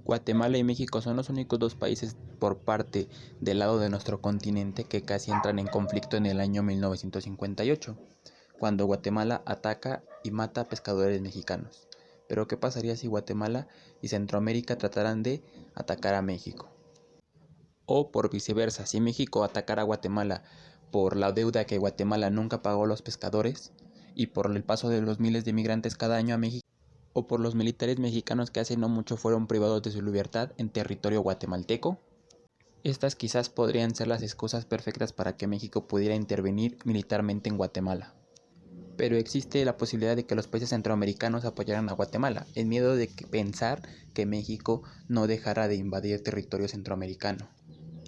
Guatemala y México son los únicos dos países por parte del lado de nuestro continente que casi entran en conflicto en el año 1958, cuando Guatemala ataca y mata a pescadores mexicanos. Pero ¿qué pasaría si Guatemala y Centroamérica trataran de atacar a México? O por viceversa, si México atacara a Guatemala por la deuda que Guatemala nunca pagó a los pescadores y por el paso de los miles de migrantes cada año a México, o por los militares mexicanos que hace no mucho fueron privados de su libertad en territorio guatemalteco. Estas quizás podrían ser las excusas perfectas para que México pudiera intervenir militarmente en Guatemala. Pero existe la posibilidad de que los países centroamericanos apoyaran a Guatemala, en miedo de pensar que México no dejara de invadir territorio centroamericano,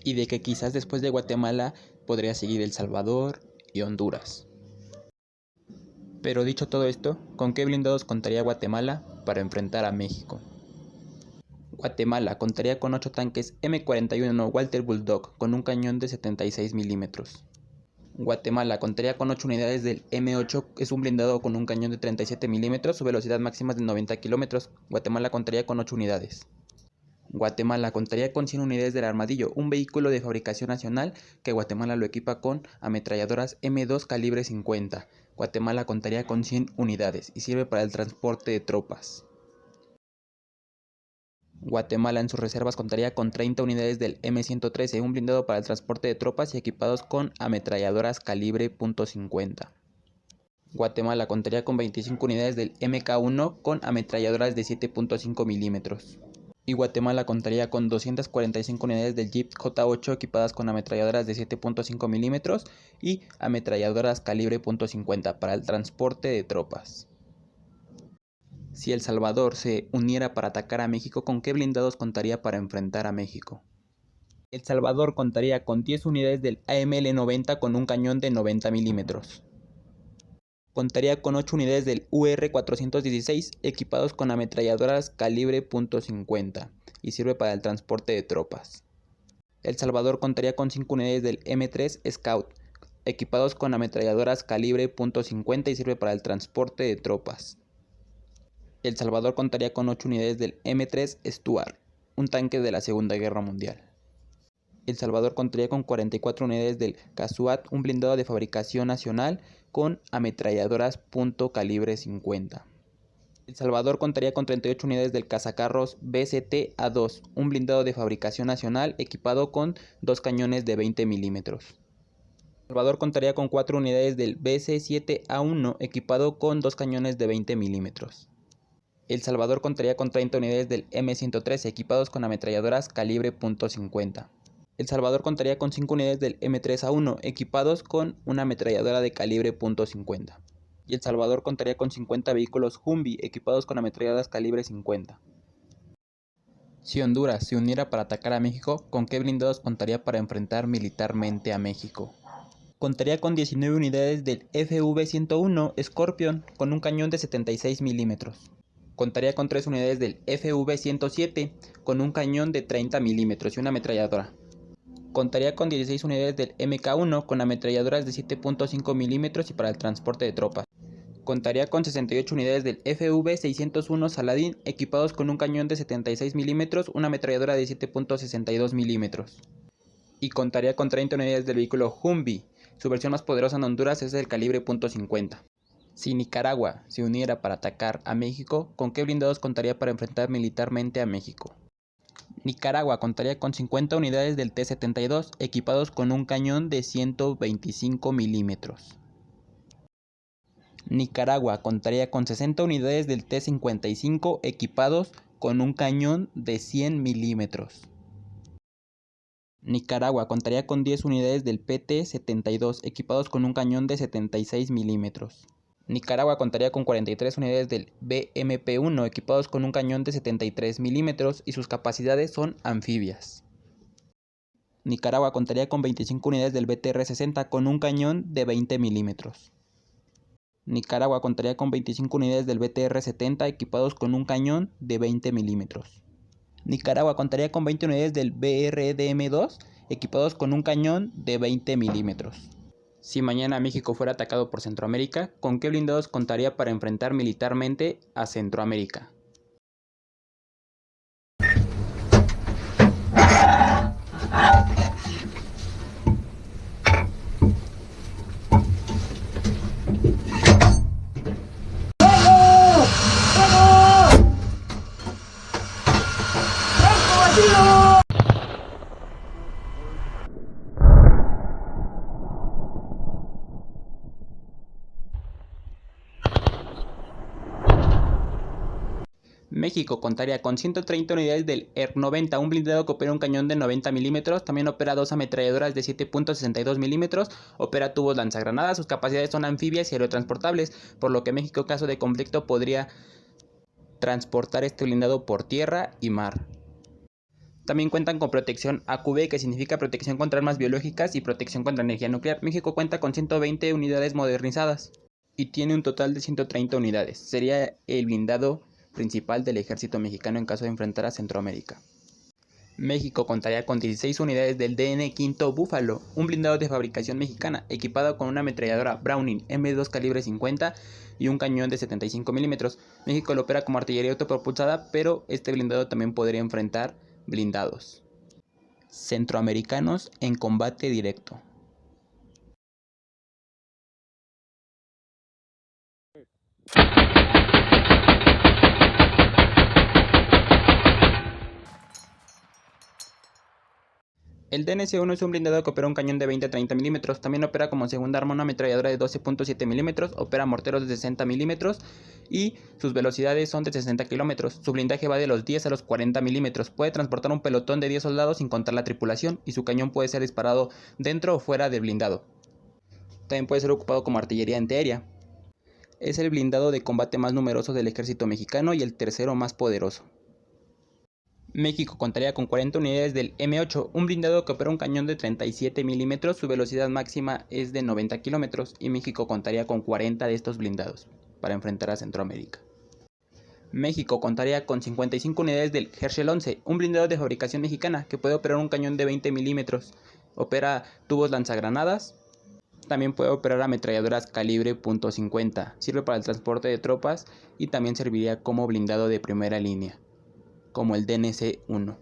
y de que quizás después de Guatemala podría seguir El Salvador y Honduras. Pero dicho todo esto, ¿con qué blindados contaría Guatemala para enfrentar a México? Guatemala contaría con 8 tanques M41 Walter Bulldog con un cañón de 76 milímetros. Guatemala contaría con 8 unidades del M8, es un blindado con un cañón de 37 milímetros, su velocidad máxima es de 90 kilómetros. Guatemala contaría con 8 unidades. Guatemala contaría con 100 unidades del Armadillo, un vehículo de fabricación nacional que Guatemala lo equipa con ametralladoras M2 calibre 50. Guatemala contaría con 100 unidades y sirve para el transporte de tropas. Guatemala en sus reservas contaría con 30 unidades del M113, un blindado para el transporte de tropas y equipados con ametralladoras calibre .50. Guatemala contaría con 25 unidades del MK1 con ametralladoras de 7.5 milímetros. Y Guatemala contaría con 245 unidades del Jeep J8 equipadas con ametralladoras de 7.5 milímetros y ametralladoras calibre .50 para el transporte de tropas. Si El Salvador se uniera para atacar a México, ¿con qué blindados contaría para enfrentar a México? El Salvador contaría con 10 unidades del AML-90 con un cañón de 90 milímetros. Contaría con 8 unidades del UR-416 equipados con ametralladoras calibre .50 y sirve para el transporte de tropas. El Salvador contaría con 5 unidades del M3 Scout equipados con ametralladoras calibre .50 y sirve para el transporte de tropas. El Salvador contaría con 8 unidades del M3 Stuart, un tanque de la Segunda Guerra Mundial. El Salvador contaría con 44 unidades del Casuat, un blindado de fabricación nacional con ametralladoras .calibre 50. El Salvador contaría con 38 unidades del cazacarros BCT-A2, un blindado de fabricación nacional equipado con 2 cañones de 20 milímetros. El Salvador contaría con 4 unidades del BC-7A1 equipado con 2 cañones de 20 milímetros. El Salvador contaría con 30 unidades del M113 equipados con ametralladoras calibre .50. El Salvador contaría con 5 unidades del M3A1 equipados con una ametralladora de calibre .50. Y El Salvador contaría con 50 vehículos Humvee equipados con ametralladoras calibre 50. Si Honduras se uniera para atacar a México, ¿con qué blindados contaría para enfrentar militarmente a México? Contaría con 19 unidades del FV-101 Scorpion con un cañón de 76 milímetros. Contaría con 3 unidades del FV-107 con un cañón de 30 milímetros y una ametralladora. Contaría con 16 unidades del MK1 con ametralladoras de 7.5 milímetros y para el transporte de tropas. Contaría con 68 unidades del FV-601 Saladin equipados con un cañón de 76 milímetros, una ametralladora de 7.62 milímetros. Y contaría con 30 unidades del vehículo Humvee. Su versión más poderosa en Honduras es del calibre .50. Si Nicaragua se uniera para atacar a México, ¿con qué blindados contaría para enfrentar militarmente a México? Nicaragua contaría con 50 unidades del T-72 equipados con un cañón de 125 milímetros. Nicaragua contaría con 60 unidades del T-55 equipados con un cañón de 100 milímetros. Nicaragua contaría con 10 unidades del PT-72 equipados con un cañón de 76 milímetros. Nicaragua contaría con 43 unidades del BMP-1 equipados con un cañón de 73 milímetros y sus capacidades son anfibias. Nicaragua contaría con 25 unidades del BTR-60 con un cañón de 20 milímetros. Nicaragua contaría con 25 unidades del BTR-70 equipados con un cañón de 20 milímetros. Nicaragua contaría con 20 unidades del BRDM-2 equipados con un cañón de 20 milímetros. Si mañana México fuera atacado por Centroamérica, ¿con qué blindados contaría para enfrentar militarmente a Centroamérica? México contaría con 130 unidades del ER-90, un blindado que opera un cañón de 90 milímetros, también opera dos ametralladoras de 7.62 milímetros, opera tubos lanzagranadas, sus capacidades son anfibias y aerotransportables, por lo que México en caso de conflicto podría transportar este blindado por tierra y mar. También cuentan con protección AQB, que significa protección contra armas biológicas y protección contra energía nuclear. México cuenta con 120 unidades modernizadas y tiene un total de 130 unidades. Sería el blindado principal del ejército mexicano en caso de enfrentar a Centroamérica. México contaría con 16 unidades del DN-5 Búfalo, un blindado de fabricación mexicana, equipado con una ametralladora Browning M2 calibre 50 y un cañón de 75 milímetros. México lo opera como artillería autopropulsada, pero este blindado también podría enfrentar blindados centroamericanos en combate directo. El DNC-1 es un blindado que opera un cañón de 20 a 30 milímetros, también opera como segunda arma una ametralladora de 12.7 milímetros, opera morteros de 60 milímetros y sus velocidades son de 60 kilómetros. Su blindaje va de los 10 a los 40 milímetros, puede transportar un pelotón de 10 soldados sin contar la tripulación y su cañón puede ser disparado dentro o fuera del blindado. También puede ser ocupado como artillería antiaérea. Es el blindado de combate más numeroso del ejército mexicano y el tercero más poderoso. México contaría con 40 unidades del M8, un blindado que opera un cañón de 37 milímetros, su velocidad máxima es de 90 kilómetros y México contaría con 40 de estos blindados para enfrentar a Centroamérica. México contaría con 55 unidades del Herschel 11, un blindado de fabricación mexicana que puede operar un cañón de 20 milímetros, opera tubos lanzagranadas, también puede operar ametralladoras calibre .50, sirve para el transporte de tropas y también serviría como blindado de primera línea, como el DNC-1.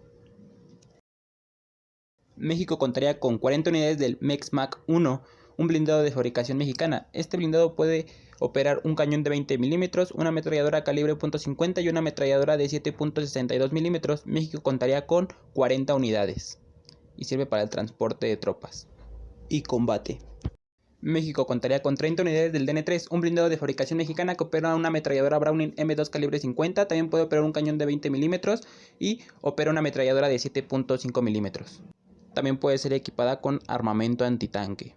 México contaría con 40 unidades del MEX-MAC-1, un blindado de fabricación mexicana. Este blindado puede operar un cañón de 20 milímetros, una ametralladora calibre .50 y una ametralladora de 7.62 milímetros. México contaría con 40 unidades y sirve para el transporte de tropas y combate. México contaría con 30 unidades del DN3, un blindado de fabricación mexicana que opera una ametralladora Browning M2 calibre 50, también puede operar un cañón de 20 milímetros y opera una ametralladora de 7.5 milímetros. También puede ser equipada con armamento antitanque.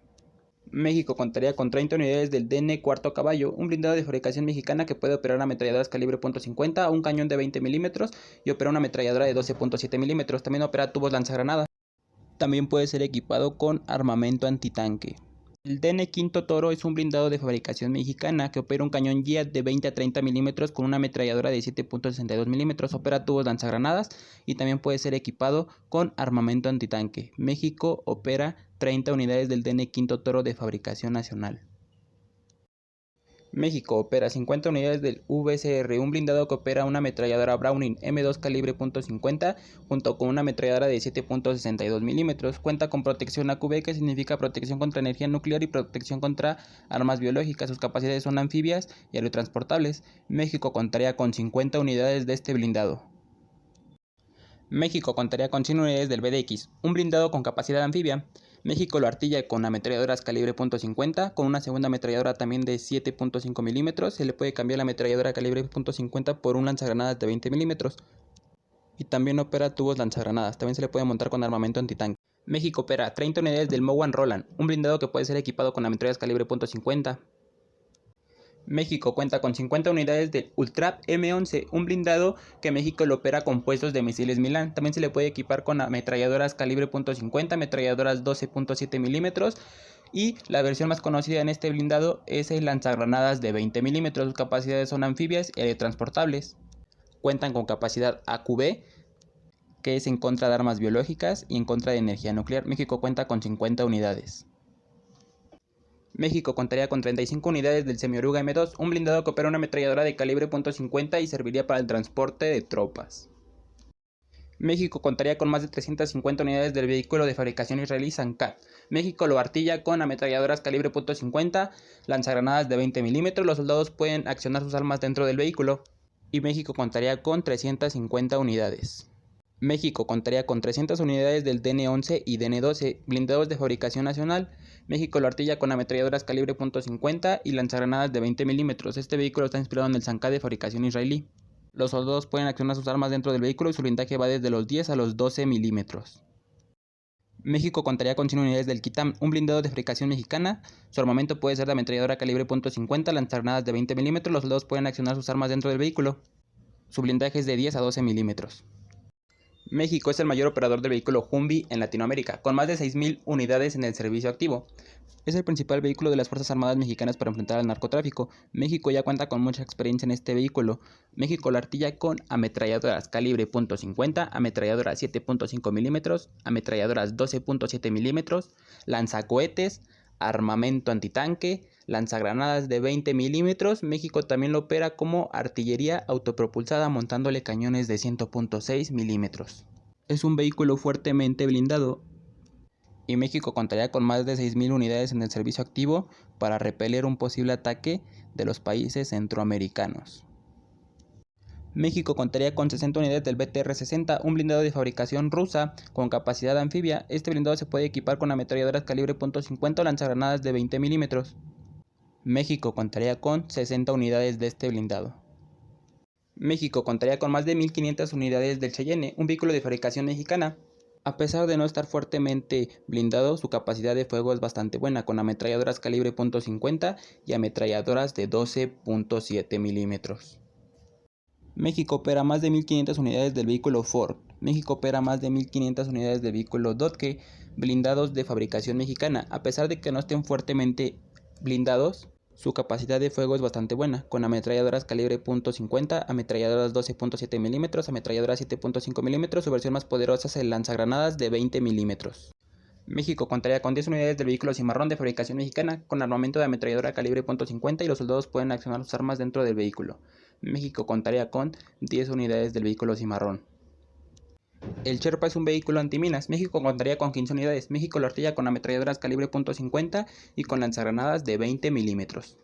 México contaría con 30 unidades del DN4 Caballo, un blindado de fabricación mexicana que puede operar ametralladoras calibre .50, un cañón de 20 milímetros y opera una ametralladora de 12.7 milímetros. También opera tubos lanzagranadas. También puede ser equipado con armamento antitanque. El DN-5 Toro es un blindado de fabricación mexicana que opera un cañón Giat de 20 a 30 milímetros con una ametralladora de 7.62 milímetros, opera tubos lanzagranadas y también puede ser equipado con armamento antitanque. México opera 30 unidades del DN-5 Toro de fabricación nacional. México opera 50 unidades del VCR, un blindado que opera una ametralladora Browning M2 calibre .50 junto con una ametralladora de 7.62 milímetros. Cuenta con protección AQB, que significa protección contra energía nuclear y protección contra armas biológicas. Sus capacidades son anfibias y aerotransportables. México contaría con 50 unidades de este blindado. México contaría con 100 unidades del BDX, un blindado con capacidad anfibia. México lo artilla con ametralladoras calibre .50, con una segunda ametralladora también de 7.5 milímetros. Se le puede cambiar la ametralladora calibre .50 por un lanzagranadas de 20 milímetros. Y también opera tubos lanzagranadas, también se le puede montar con armamento antitanque. México opera 30 unidades del Mowan Roland, un blindado que puede ser equipado con ametralladoras calibre .50. México cuenta con 50 unidades del Ultrap M11, un blindado que México lo opera con puestos de misiles Milán. También se le puede equipar con ametralladoras calibre .50, ametralladoras 12.7 milímetros y la versión más conocida en este blindado es el lanzagranadas de 20 milímetros. Sus capacidades son anfibias y transportables. Cuentan con capacidad AQB, que es en contra de armas biológicas y en contra de energía nuclear. México cuenta con 50 unidades. México contaría con 35 unidades del Semioruga M2, un blindado que opera una ametralladora de calibre .50 y serviría para el transporte de tropas. México contaría con más de 350 unidades del vehículo de fabricación israelí Zankat. México lo artilla con ametralladoras calibre .50, lanzagranadas de 20 milímetros. Los soldados pueden accionar sus armas dentro del vehículo. Y México contaría con 350 unidades. México contaría con 300 unidades del DN-11 y DN-12, blindados de fabricación nacional. México lo artilla con ametralladoras calibre .50 y lanzagranadas de 20 milímetros. Este vehículo está inspirado en el Zanca de fabricación israelí. Los soldados pueden accionar sus armas dentro del vehículo y su blindaje va desde los 10 a los 12 milímetros. México contaría con 100 unidades del Quitam, un blindado de fabricación mexicana. Su armamento puede ser de ametralladora calibre .50, lanzagranadas de 20 milímetros. Los soldados pueden accionar sus armas dentro del vehículo. Su blindaje es de 10 a 12 milímetros. México es el mayor operador de vehículo Humvee en Latinoamérica, con más de 6.000 unidades en el servicio activo. Es el principal vehículo de las Fuerzas Armadas mexicanas para enfrentar al narcotráfico. México ya cuenta con mucha experiencia en este vehículo. México lo artilla con ametralladoras calibre .50, ametralladoras 7.5 milímetros, ametralladoras 12.7 milímetros, lanzacohetes, armamento antitanque, lanzagranadas de 20 milímetros. México también lo opera como artillería autopropulsada montándole cañones de 100.6 milímetros. Es un vehículo fuertemente blindado y México contaría con más de 6.000 unidades en el servicio activo para repeler un posible ataque de los países centroamericanos. México contaría con 60 unidades del BTR-60, un blindado de fabricación rusa con capacidad anfibia. Este blindado se puede equipar con ametralladoras calibre .50 o lanzagranadas de 20 milímetros. México contaría con 60 unidades de este blindado. México contaría con más de 1.500 unidades del Cheyenne, un vehículo de fabricación mexicana. A pesar de no estar fuertemente blindado, su capacidad de fuego es bastante buena, con ametralladoras calibre .50 y ametralladoras de 12.7 milímetros. México opera más de 1.500 unidades del vehículo Ford. México opera más de 1.500 unidades del vehículo Dodge, blindados de fabricación mexicana. A pesar de que no estén fuertemente blindados, su capacidad de fuego es bastante buena, con ametralladoras calibre .50, ametralladoras 12.7 milímetros, ametralladoras 7.5 milímetros. Su versión más poderosa es el lanzagranadas de 20 milímetros. México contaría con 10 unidades del vehículo Cimarrón de fabricación mexicana, con armamento de ametralladora calibre .50 y los soldados pueden accionar sus armas dentro del vehículo. México contaría con 10 unidades del vehículo Cimarrón. El Sherpa es un vehículo antiminas. México contaría con 15 unidades. México lo artilla con ametralladoras calibre .50 y con lanzagranadas de 20 milímetros.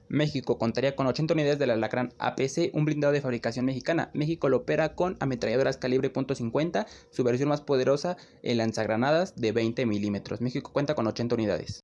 México contaría con 80 unidades del Alacrán APC, un blindado de fabricación mexicana. México lo opera con ametralladoras calibre .50, su versión más poderosa, el lanzagranadas de 20 milímetros. México cuenta con 80 unidades.